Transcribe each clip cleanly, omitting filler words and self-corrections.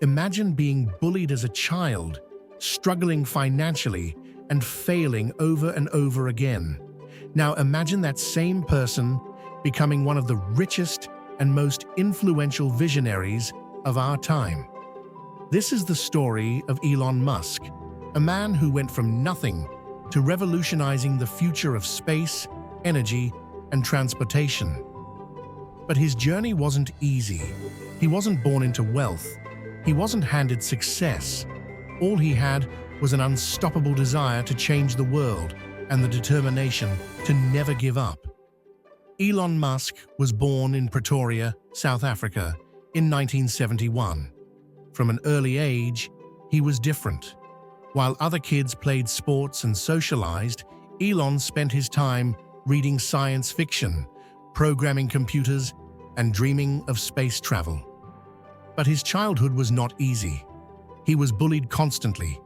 Imagine being bullied as a child, struggling financially, and failing over and over again. Now imagine that same person becoming one of the richest and most influential visionaries of our time. This is the story of Elon Musk, a man who went from nothing to revolutionizing the future of space, energy, and transportation. But his journey wasn't easy. He wasn't born into wealth. He wasn't handed success. All he had was an unstoppable desire to change the world and the determination to never give up. Elon Musk was born in Pretoria, South Africa, in 1971. From an early age, he was different. While other kids played sports and socialized, Elon spent his time reading science fiction, programming computers, and dreaming of space travel. But his childhood was not easy. He was bullied constantly.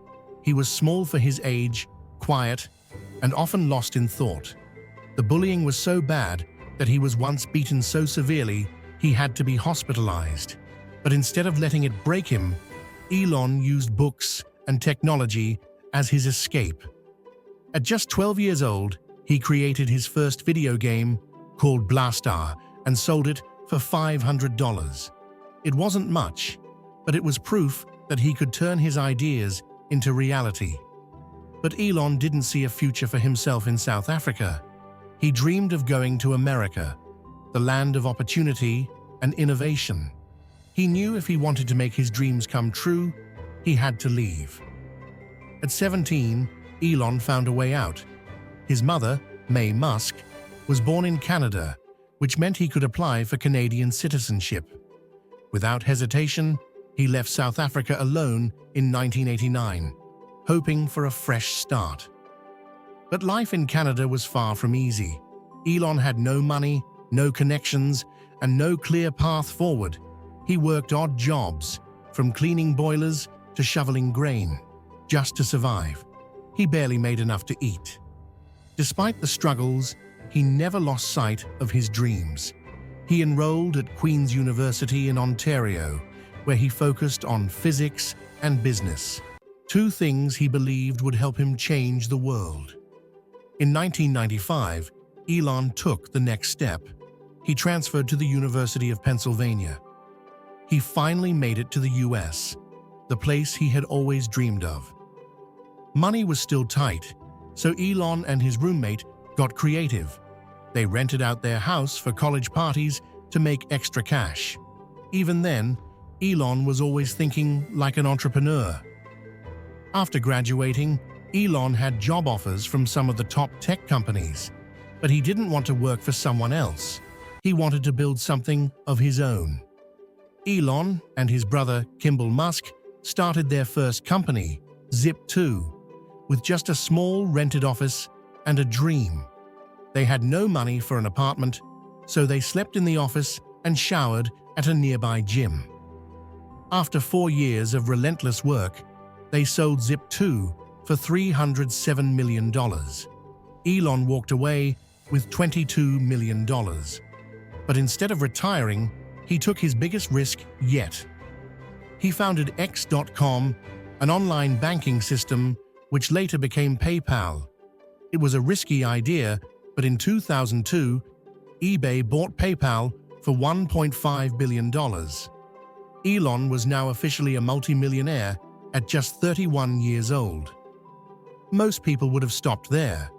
He was small for his age, quiet, and often lost in thought. The bullying was so bad that he was once beaten so severely he had to be hospitalized. But instead of letting it break him, Elon used books and technology as his escape. At just 12 years old, he created his first video game called Blastar and sold it for $500. It wasn't much, but it was proof that he could turn his ideas into reality. But Elon didn't see a future for himself in South Africa. He dreamed of going to America, the land of opportunity and innovation. He knew if he wanted to make his dreams come true, he had to leave. At 17, Elon found a way out. His mother, May Musk, was born in Canada, which meant he could apply for Canadian citizenship. Without hesitation, he left South Africa alone in 1989, hoping for a fresh start. But life in Canada was far from easy. Elon had no money, no connections, and no clear path forward. He worked odd jobs, from cleaning boilers to shoveling grain, just to survive. He barely made enough to eat. Despite the struggles, he never lost sight of his dreams. He enrolled at Queen's University in Ontario, where he focused on physics and business, two things he believed would help him change the world. In 1995, Elon took the next step. He transferred to the University of Pennsylvania. He finally made it to the US, the place he had always dreamed of. Money was still tight, so Elon and his roommate got creative. They rented out their house for college parties to make extra cash. Even then, Elon was always thinking like an entrepreneur. After graduating, Elon had job offers from some of the top tech companies, but he didn't want to work for someone else. He wanted to build something of his own. Elon and his brother, Kimball Musk, started their first company, Zip2, with just a small rented office and a dream. They had no money for an apartment, so they slept in the office and showered at a nearby gym. After 4 years of relentless work, they sold Zip2 for $307 million. Elon walked away with $22 million. But instead of retiring, he took his biggest risk yet. He founded X.com, an online banking system which later became PayPal. It was a risky idea, but in 2002, eBay bought PayPal for $1.5 billion. Elon was now officially a multimillionaire at just 31 years old. Most people would have stopped there,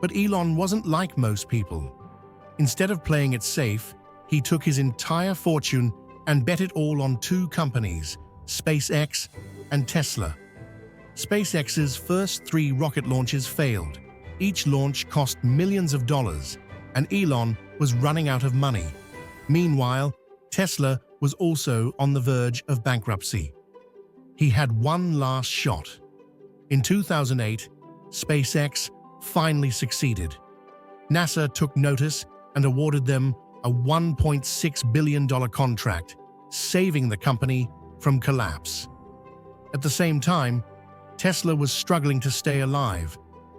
but Elon wasn't like most people. Instead of playing it safe, he took his entire fortune and bet it all on two companies, SpaceX and Tesla. SpaceX's first 3 rocket launches failed. Each launch cost millions of dollars, and Elon was running out of money. Meanwhile, Tesla was also on the verge of bankruptcy. He had one last shot. In 2008, SpaceX finally succeeded. NASA took notice and awarded them a $1.6 billion contract, saving the company from collapse. At the same time, Tesla was struggling to stay alive,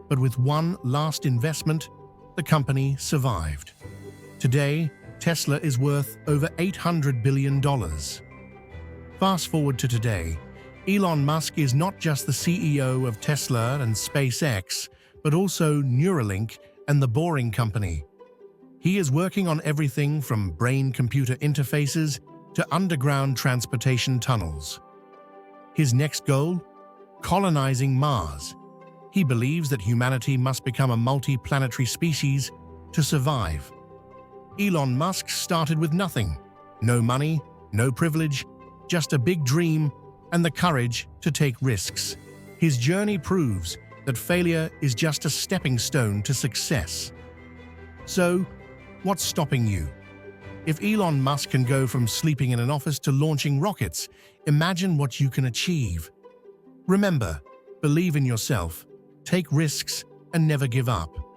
but with one last investment, the company survived. Today, Tesla is worth over $800 billion. Fast forward to today, Elon Musk is not just the CEO of Tesla and SpaceX, but also Neuralink and the Boring Company. He is working on everything from brain-computer interfaces to underground transportation tunnels. His next goal? Colonizing Mars. He believes that humanity must become a multi-planetary species to survive. Elon Musk started with nothing. No money, no privilege, just a big dream and the courage to take risks. His journey proves that failure is just a stepping stone to success. So, what's stopping you? If Elon Musk can go from sleeping in an office to launching rockets, imagine what you can achieve. Remember, believe in yourself, take risks, and never give up.